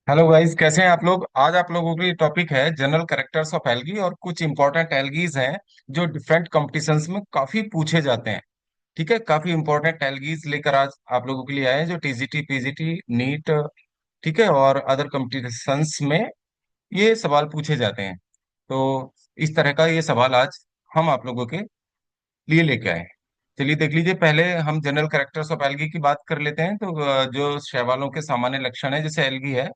Hello guys, कैसे हैं आप लोग। आज आप लोगों के लिए टॉपिक है जनरल कैरेक्टर्स ऑफ एल्गी और कुछ इंपॉर्टेंट एल्गीज हैं जो डिफरेंट कॉम्पिटिशन्स में काफी पूछे जाते हैं। ठीक है, काफी इंपॉर्टेंट एल्गीज लेकर आज आप लोगों के लिए आए हैं जो टीजीटी पीजीटी नीट, ठीक है, और अदर कॉम्पिटिशन्स में ये सवाल पूछे जाते हैं। तो इस तरह का ये सवाल आज हम आप लोगों के लिए लेके आए हैं। चलिए देख लीजिए, पहले हम जनरल कैरेक्टर्स ऑफ एल्गी की बात कर लेते हैं। तो जो शैवालों के सामान्य लक्षण है जैसे एल्गी है।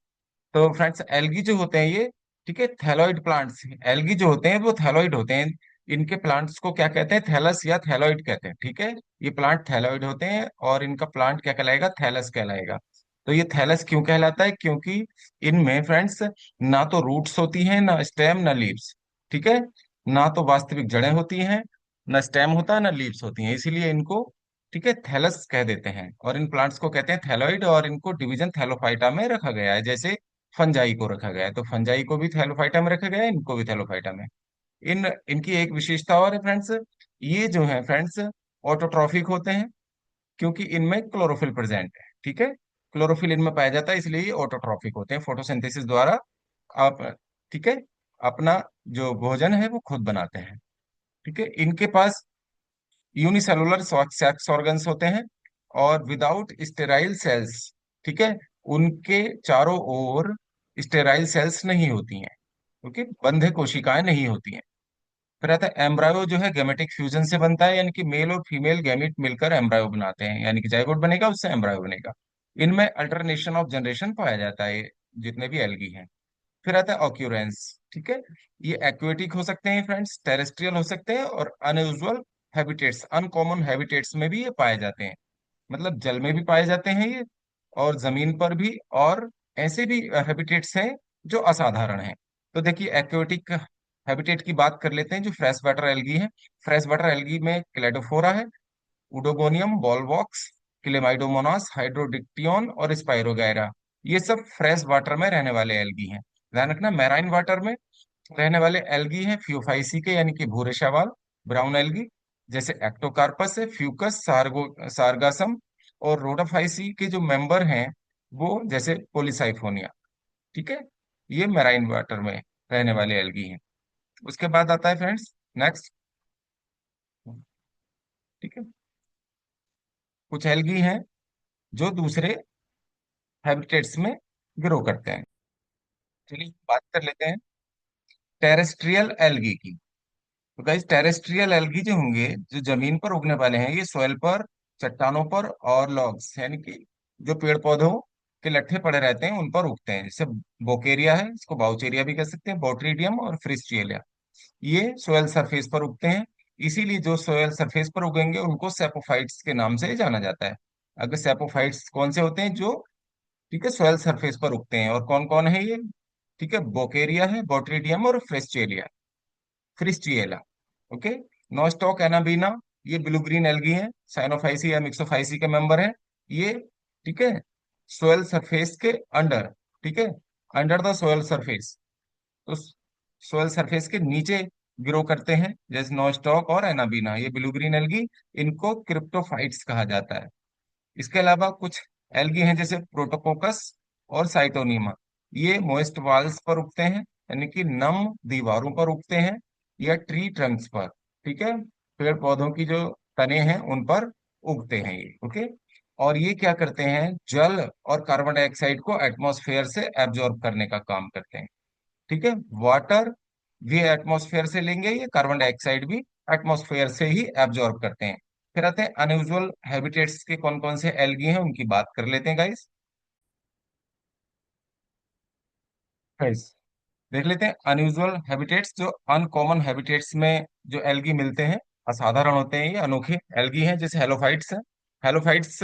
तो फ्रेंड्स, एल्गी जो होते हैं ये, ठीक है, थैलॉइड प्लांट्स। एल्गी जो होते हैं वो थैलॉइड होते हैं। इनके प्लांट्स को क्या कहते हैं? थैलस या थैलॉइड कहते हैं। ठीक है, ये प्लांट थैलॉइड होते हैं और इनका प्लांट क्या कहलाएगा? थैलस कहलाएगा। तो ये थैलस क्यों कहलाता है? क्योंकि इनमें फ्रेंड्स ना तो रूट्स होती हैं, ना स्टेम, ना लीव्स। ठीक है, ना तो वास्तविक जड़ें होती हैं, ना स्टेम होता है, ना लीव्स होती हैं, इसीलिए इनको, ठीक है, थैलस कह देते हैं। और इन प्लांट्स को कहते हैं थैलॉइड और इनको डिवीजन थैलोफाइटा में रखा गया है। जैसे फंजाई को रखा गया है, तो फंजाई को भी थैलोफाइटा में रखा गया है, इनको भी थैलोफाइटा में। इन इनकी एक विशेषता और है फ्रेंड्स। ये जो है फ्रेंड्स ऑटोट्रॉफिक होते हैं क्योंकि इनमें क्लोरोफिल प्रेजेंट है। ठीक है, क्लोरोफिल इनमें पाया जाता है, इसलिए ये ऑटोट्रॉफिक होते हैं। फोटोसिंथेसिस द्वारा आप, ठीक है, अपना जो भोजन है वो खुद बनाते हैं। ठीक है, इनके पास यूनिसेलुलर सेक्स ऑर्गन्स होते हैं और विदाउट स्टेराइल सेल्स। ठीक है, उनके चारों ओर स्टेराइल सेल्स नहीं होती हैं, क्योंकि बंधे कोशिकाएं नहीं होती हैं। फिर आता है एम्ब्रायो, जो है गेमेटिक फ्यूजन से बनता है, यानी कि मेल और फीमेल गैमीट मिलकर एम्ब्रायो बनाते हैं, यानी कि जाइगोट बनेगा, उससे एम्ब्रायो बनेगा। इनमें अल्टरनेशन ऑफ जनरेशन पाया जाता है, जितने भी एल्गी हैं। फिर आता है ऑक्यूरेंस। ठीक है, ये एक्वेटिक हो सकते हैं फ्रेंड्स, टेरेस्ट्रियल हो सकते हैं, और अनयूजुअल हैबिटेट्स, अनकॉमन हैबिटेट्स में भी ये पाए जाते हैं। मतलब जल में भी पाए जाते हैं ये, और जमीन पर भी, और ऐसे भी हैबिटेट्स हैं जो असाधारण हैं। तो देखिए, एक्वेटिक हैबिटेट की बात कर लेते हैं जो फ्रेश वाटर एल्गी है। फ्रेश वाटर एल्गी में क्लेडोफोरा है, उडोगोनियम, बॉलवॉक्स, क्लेमाइडोमोनास, हाइड्रोडिक्टियन और स्पाइरोगायरा। ये सब फ्रेश वाटर में रहने वाले एल्गी हैं। ध्यान रखना, मैराइन वाटर में रहने वाले एल्गी हैं फ्यूफाइसी के, यानी कि भूरे शैवाल, ब्राउन एल्गी, जैसे एक्टोकार्पस है, फ्यूकस, सारगासम। और रोडाफाइसी के जो मेंबर हैं वो जैसे पोलिसाइफोनिया। ठीक है, ये मैराइन वाटर में रहने वाले एल्गी हैं। उसके बाद आता है फ्रेंड्स नेक्स्ट। ठीक है, कुछ एल्गी हैं जो दूसरे हैबिटेट्स में ग्रो करते हैं। चलिए बात कर लेते हैं टेरेस्ट्रियल एल्गी की। तो गाइस, टेरेस्ट्रियल एल्गी जो होंगे, जो जमीन पर उगने वाले हैं, ये सोयल पर, चट्टानों पर और लॉग्स, यानी कि जो पेड़ पौधों के लट्ठे पड़े रहते हैं उन पर उगते हैं। जैसे बोकेरिया है, इसको बाउचेरिया भी कह सकते हैं, बोट्रीडियम और फ्रिस्टिएलिया, ये सोयल सरफेस पर उगते हैं। इसीलिए जो सोयल सरफेस पर उगेंगे उनको सेपोफाइट्स के नाम से जाना जाता है। अगर सेपोफाइट्स कौन से होते हैं? जो, ठीक है, सोयल सरफेस पर उगते हैं। और कौन कौन है ये? ठीक है, बोकेरिया है, बोट्रीडियम और फ्रिस्टिएलिया, फ्रिस्टिएला। ओके, नोस्टॉक एनाबीना, ये ब्लू ग्रीन एल्गी है, साइनोफाइसी या मिक्सोफाइसी के मेंबर है ये। ठीक है, सोयल सरफेस के अंडर, ठीक है, अंडर द सोयल सरफेस, तो सोयल सरफेस के नीचे ग्रो करते हैं, जैसे नोस्टॉक और एनाबीना, ये ब्लू ग्रीन एल्गी। इनको क्रिप्टोफाइट्स कहा जाता है। इसके अलावा कुछ एल्गी हैं जैसे प्रोटोकोकस और साइटोनीमा, ये मोइस्ट वॉल्स पर उगते हैं, यानी कि नम दीवारों पर उगते हैं, या ट्री ट्रंक्स पर। ठीक है, पेड़ पौधों की जो तने हैं उन पर उगते हैं ये। ओके, और ये क्या करते हैं? जल और कार्बन डाइऑक्साइड को एटमॉस्फेयर से एब्जॉर्ब करने का काम करते हैं। ठीक है, वाटर भी एटमॉस्फेयर से लेंगे, ये कार्बन डाइऑक्साइड भी एटमॉस्फेयर से ही एब्जॉर्ब करते हैं। फिर आते हैं अनयूजुअल हैबिटेट्स के कौन कौन से एल्गी हैं, उनकी बात कर लेते हैं गाइस। गाइस, देख लेते हैं अनयूजुअल हैबिटेट्स, जो अनकॉमन हैबिटेट्स में जो एल्गी मिलते हैं, असाधारण होते हैं, ये अनोखे एल्गी हैं। जैसे हेलोफाइट्स है, हेलोफाइट्स,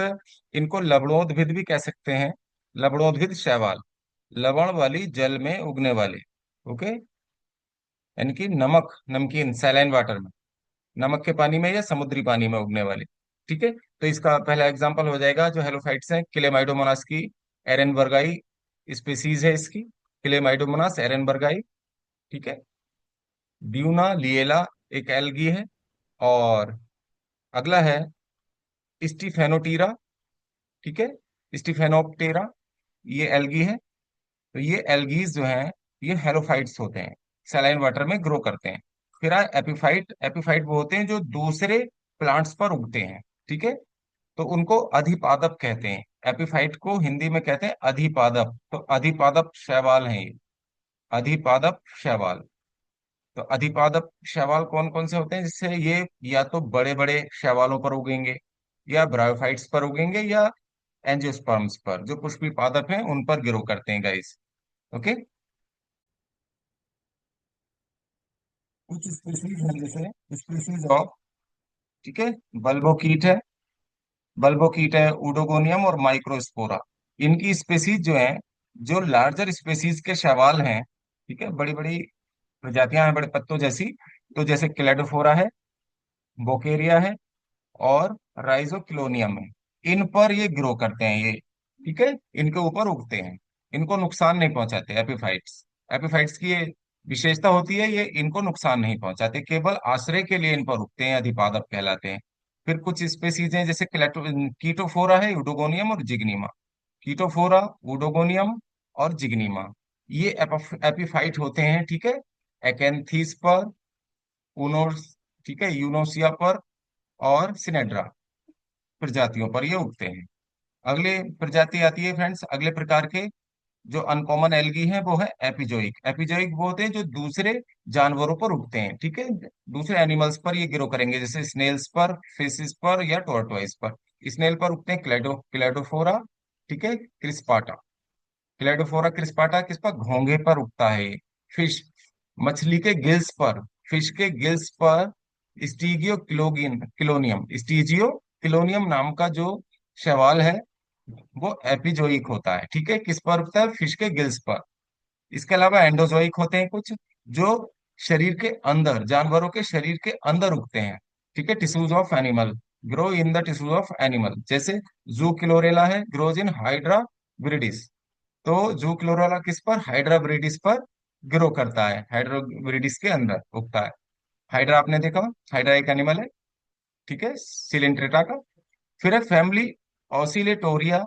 इनको लवणोद्भिद भी कह सकते हैं। लवणोद्भिद शैवाल, लवण वाली जल में उगने वाले। ओके, यानी कि नमक, नमकीन, सैलाइन वाटर में, नमक के पानी में या समुद्री पानी में उगने वाले। ठीक है, तो इसका पहला एग्जांपल हो जाएगा जो हेलोफाइट्स हैं, क्लेमाइडोमोनास की एरेनबर्गाई स्पीसीज है इसकी, क्लेमाइडोमोनास एरेनबर्गाई। ठीक है, ब्यूना लिएला एक एल्गी है। और अगला है स्टीफेनोटीरा। ठीक है, स्टीफेनोप्टेरा, ये एल्गी है। तो ये एल्गीज जो हैं ये हेलोफाइट्स होते हैं, सलाइन वाटर में ग्रो करते हैं। फिर आए एपिफाइट। एपिफाइट वो होते हैं जो दूसरे प्लांट्स पर उगते हैं, ठीक है, तो उनको अधिपादप कहते हैं। एपिफाइट को हिंदी में कहते हैं अधिपादप, तो अधिपादप शैवाल हैं ये, अधिपादप शैवाल। तो अधिपादप शैवाल कौन कौन से होते हैं, जिससे ये या तो बड़े बड़े शैवालों पर उगेंगे, या ब्रायोफाइट्स पर उगेंगे, या एंजियोस्पर्म्स पर, जो पुष्पी पादप हैं उन पर ग्रो करते हैं गाइस। ओके। कुछ स्पीसीज हैं जैसे स्पीसीज ऑफ, ठीक है, बल्बो कीट है, बल्बो कीट है, उडोगोनियम और माइक्रोस्पोरा। इनकी स्पीसीज जो है, जो लार्जर स्पीसीज के शैवाल हैं, ठीक है, बड़ी बड़ी प्रजातियां हैं बड़े पत्तों जैसी, तो जैसे क्लेडोफोरा है, बोकेरिया है, और राइजोक्लोनियम है। इन पर ये ग्रो करते हैं ये, ठीक है, इनके ऊपर उगते हैं। इनको नुकसान नहीं पहुंचाते एपिफाइट्स। एपिफाइट्स की ये विशेषता होती है, ये इनको नुकसान नहीं पहुंचाते, केवल आश्रय के लिए इन पर उगते हैं, अधिपादप कहलाते हैं। फिर कुछ स्पेसीज हैं जैसे कीटोफोरा है, यूडोगोनियम और जिग्निमा। कीटोफोरा, यूडोगोनियम और जिग्निमा, ये एपिफाइट होते हैं, ठीक है, एकेंथीस पर, उनोस, ठीक है, यूनोसिया पर, और सिनेड्रा प्रजातियों पर ये उगते हैं। अगले प्रजाति आती है फ्रेंड्स, अगले प्रकार के जो अनकॉमन एल्गी हैं वो है एपिजोइक। एपिजोइक वो होते हैं जो दूसरे जानवरों पर उगते हैं, ठीक है, दूसरे एनिमल्स पर ये ग्रो करेंगे, जैसे स्नेल्स पर, फिशिस पर, या टोर्टोइस पर। स्नेल पर उगते हैं क्लेडोफोरा, ठीक है, क्रिस्पाटा। क्लेडोफोरा क्रिस्पाटा किस पर, घोंगे पर उगता है ये। फिश, मछली के गिल्स पर, फिश के गिल्स पर स्टीगियो क्लोगिन क्लोनियम, स्टीजियो क्लोनियम नाम का जो शैवाल है वो एपिजोइक होता है, ठीक है, किस पर उगता है, फिश के गिल्स पर। इसके अलावा एंडोजोइक होते हैं कुछ, जो शरीर के अंदर, जानवरों के शरीर के अंदर उगते हैं, ठीक है, tissues of animal, grow in the tissues of animal, जैसे जू क्लोरेला है, ग्रोज इन हाइड्रा विरिडिस। तो जू क्लोरेला किस पर, हाइड्रा विरिडिस पर ग्रो करता है, हाइड्रा विरिडिस के अंदर उगता है। हाइड्रा आपने देखा, हाइड्रा एक एनिमल है, ठीक है, सिलेंट्रेटा का। फिर है फैमिली ऑसिलेटोरिया,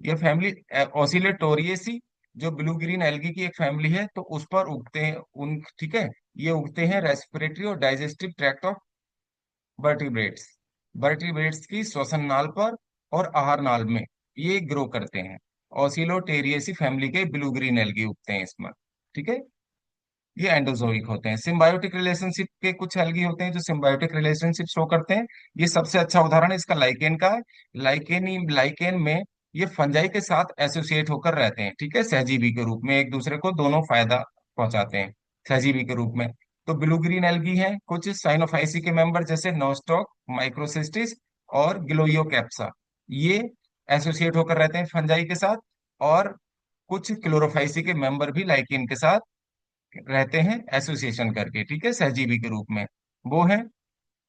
ये फैमिली ऑसिलेटोरिएसी, जो ब्लू ग्रीन एल्गी की एक फैमिली है, तो उस पर उगते हैं उन, ठीक है, ये उगते हैं रेस्पिरेटरी और digestive tract of vertebrates, vertebrates की श्वसन नाल पर और आहार नाल में ये ग्रो करते हैं। ऑसिलोटेरिएसी फैमिली के ब्लू ग्रीन एल्गी उगते हैं इसमें, ठीक है, ये एंडोजोइक होते हैं। सिम्बायोटिक रिलेशनशिप के कुछ एल्गी होते हैं जो सिम्बायोटिक रिलेशनशिप शो करते हैं। ये सबसे अच्छा उदाहरण इसका लाइकेन का है। लाइकेन में ये फंजाई के साथ एसोसिएट होकर रहते हैं, ठीक है, सहजीवी के रूप में, एक दूसरे को दोनों फायदा पहुंचाते हैं सहजीवी के रूप में। तो ब्लू ग्रीन एल्गी हैं कुछ साइनोफाइसी के मेंबर, जैसे नोस्टॉक, माइक्रोसिस्टिस और गिलोयोकैप्सा, ये एसोसिएट होकर रहते हैं फंजाई के साथ। और कुछ क्लोरोफाइसी के मेंबर भी लाइकेन के साथ रहते हैं एसोसिएशन करके, ठीक है, सहजीवी के रूप में। वो है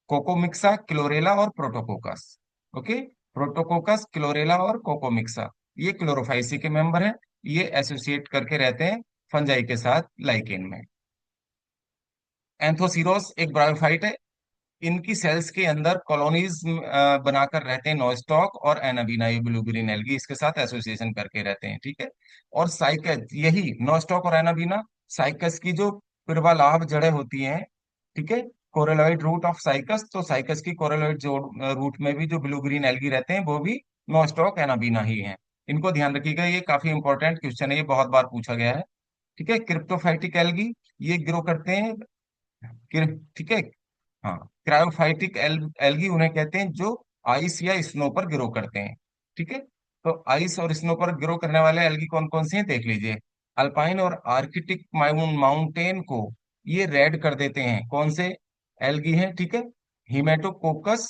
कोकोमिक्सा, क्लोरेला और प्रोटोकोकस। ओके, प्रोटोकोकस, क्लोरेला और कोकोमिक्सा, ये क्लोरोफाइसी के मेंबर हैं, ये एसोसिएट करके रहते हैं फंजाई के साथ लाइकेन में। एंथोसिरोस एक ब्रायोफाइट है, इनकी सेल्स के अंदर कॉलोनीज बनाकर रहते हैं नॉस्टॉक और एनाबीना, ये ब्लू ग्रीन एल्गी इसके साथ एसोसिएशन करके रहते हैं, ठीक है। और साइकस, यही नॉस्टॉक और एनाबीना, साइकस की जो पूर्वालाभ जड़ें होती हैं, ठीक है, कोरेलॉइड रूट ऑफ साइकस, तो साइकस की कोरेलॉइड जो रूट में भी जो ब्लू ग्रीन एल्गी रहते हैं वो भी नॉस्टॉक एनाबीना ही हैं। इनको ध्यान रखिएगा, ये काफी इंपॉर्टेंट क्वेश्चन है, ये बहुत बार पूछा गया है, ठीक है। क्रिप्टोफाइटिक एल्गी, ये ग्रो करते हैं, ठीक है, हाँ, क्रायोफाइटिक एल्गी उन्हें कहते हैं जो आइस या स्नो पर ग्रो करते हैं, ठीक है। तो आइस और स्नो पर ग्रो करने वाले एल्गी कौन कौन से हैं देख लीजिए। अल्पाइन और आर्कटिक माउंटेन को ये रेड कर देते हैं, कौन से एल्गी हैं, ठीक है, हिमेटोकोकस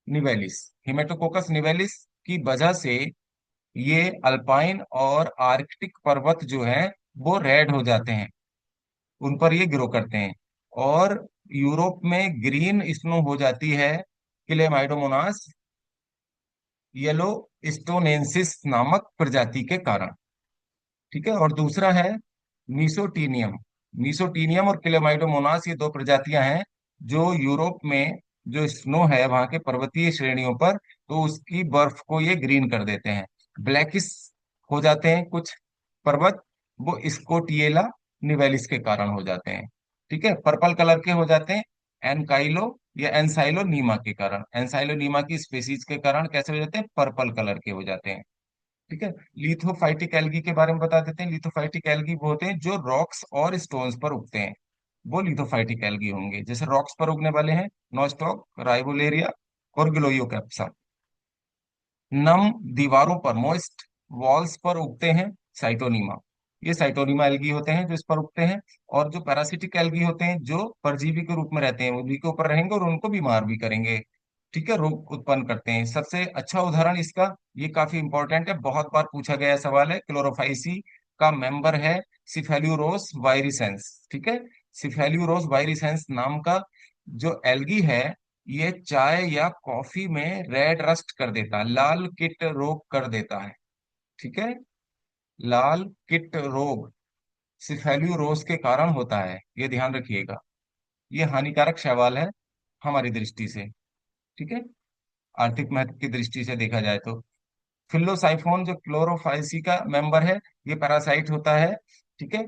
निवेलिस। हिमेटोकोकस निवेलिस की वजह से ये अल्पाइन और आर्कटिक पर्वत जो है वो रेड हो जाते हैं, उन पर ये ग्रो करते हैं। और यूरोप में ग्रीन स्नो हो जाती है क्लेमाइडोमोनास येलो स्टोनेंसिस नामक प्रजाति के कारण, ठीक है। और दूसरा है मीसोटीनियम। मीसोटीनियम और क्लेमाइडोमोनास, ये दो प्रजातियां हैं जो यूरोप में जो स्नो है वहां के पर्वतीय श्रेणियों पर, तो उसकी बर्फ को ये ग्रीन कर देते हैं, ब्लैकिश हो जाते हैं कुछ पर्वत, वो स्कोटिएला निवेलिस के कारण हो जाते हैं। ठीक है, पर्पल कलर के हो जाते हैं एनकाइलो या एनसाइलोनीमा के कारण। एनसाइलोनीमा की स्पेसीज के कारण कैसे हो जाते हैं, पर्पल कलर के हो जाते हैं। ठीक है, लिथोफाइटिक एल्गी के बारे में बता देते हैं। लिथोफाइटिक एल्गी वो होते हैं जो रॉक्स और स्टोन्स पर उगते हैं, वो लिथोफाइटिक एल्गी होंगे। जैसे रॉक्स पर उगने वाले हैं नोस्टॉक, राइबोलेरिया और ग्लोयोकेप्सा। नम दीवारों पर, मोइस्ट वॉल्स पर उगते हैं साइटोनीमा। ये साइटोनीमा एल्गी होते हैं जो इस पर उगते हैं। और जो पैरासिटिक एल्गी होते हैं जो परजीवी के रूप में रहते हैं, उन्हीं के ऊपर रहेंगे और उनको बीमार भी करेंगे। ठीक है, रोग उत्पन्न करते हैं। सबसे अच्छा उदाहरण इसका, ये काफी इंपॉर्टेंट है, बहुत बार पूछा गया सवाल है, क्लोरोफाइसी का मेंबर है सिफेल्यूरोस वाइरिसेंस। ठीक है, सिफेल्यूरोस वाइरिसेंस नाम का जो एल्गी है, ये चाय या कॉफी में रेड रस्ट कर देता है, लाल किट रोग कर देता है। ठीक है, लाल किट रोग सिफेल्यूरोस के कारण होता है, ये ध्यान रखिएगा। ये हानिकारक शैवाल है हमारी दृष्टि से। ठीक है, आर्थिक महत्व की दृष्टि से देखा जाए तो। फिलोसाइफोन जो क्लोरोफाइसी का मेंबर है, ये पैरासाइट होता है। ठीक है,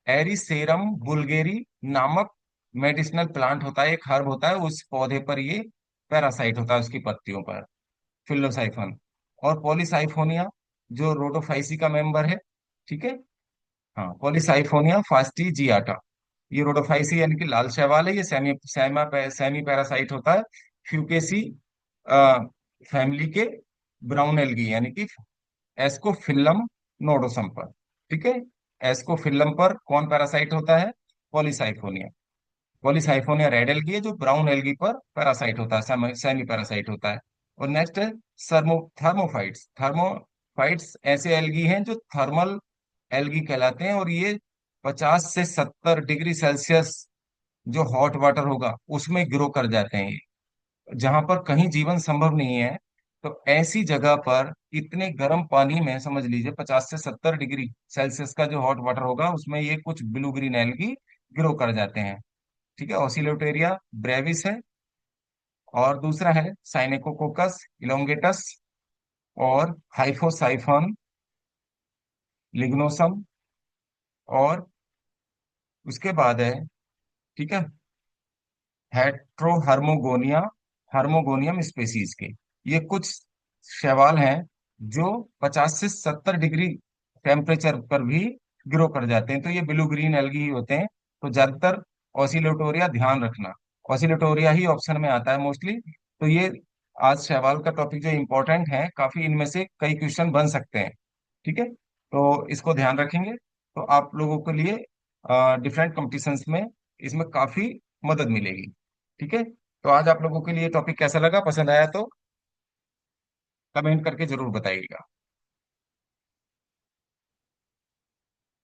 एरिसेरम बुल्गेरी नामक मेडिसिनल प्लांट होता है, एक हर्ब होता है, उस पौधे पर ये पैरासाइट होता है, उसकी पत्तियों पर। फिलोसाइफन। और पॉलीसाइफोनिया जो रोडोफाइसी का मेंबर है। ठीक है, हाँ, पॉलीसाइफोनिया फास्टिजियाटा, ये रोडोफाइसी यानी कि लाल शैवाल है, ये सेमी पैरासाइट होता है फ्यूकेसी फैमिली के ब्राउन एल्गी यानी कि एस्कोफिल्लम नोडोसम पर। ठीक है, एस्कोफिल्लम पर कौन पैरासाइट होता है, पॉलीसाइफोनिया। पॉलीसाइफोनिया रेड एल्गी है जो ब्राउन एल्गी पर पैरासाइट होता है, सेमी पैरासाइट होता है। और नेक्स्ट है थर्मोफाइट्स। थर्मोफाइट्स ऐसे एल्गी हैं जो थर्मल एल्गी कहलाते हैं, और ये 50 से 70 डिग्री सेल्सियस जो हॉट वाटर होगा उसमें ग्रो कर जाते हैं, जहां पर कहीं जीवन संभव नहीं है। तो ऐसी जगह पर इतने गर्म पानी में समझ लीजिए 50 से 70 डिग्री सेल्सियस का जो हॉट वाटर होगा उसमें ये कुछ ब्लू ग्रीन एल्गी ग्रो कर जाते हैं। ठीक है, ऑसिलोटेरिया ब्रेविस है, और दूसरा है साइनेकोकोकस इलोंगेटस, और हाइफोसाइफन लिग्नोसम, और उसके बाद है, ठीक है, हेट्रोहर्मोगोनिया, हार्मोगोनियम स्पेसीज के। ये कुछ शैवाल हैं जो 50 से 70 डिग्री टेम्परेचर पर भी ग्रो कर जाते हैं, तो ये ब्लू ग्रीन एल्गी ही होते हैं। तो ज्यादातर ऑसिलोटोरिया ध्यान रखना, ऑसिलोटोरिया ही ऑप्शन में आता है मोस्टली। तो ये आज शैवाल का टॉपिक जो इम्पोर्टेंट है, काफी इनमें से कई क्वेश्चन बन सकते हैं। ठीक है, तो इसको ध्यान रखेंगे तो आप लोगों के लिए डिफरेंट कॉम्पिटिशन्स में इसमें काफी मदद मिलेगी। ठीक है, तो आज आप लोगों के लिए टॉपिक कैसा लगा, पसंद आया तो कमेंट करके जरूर बताइएगा।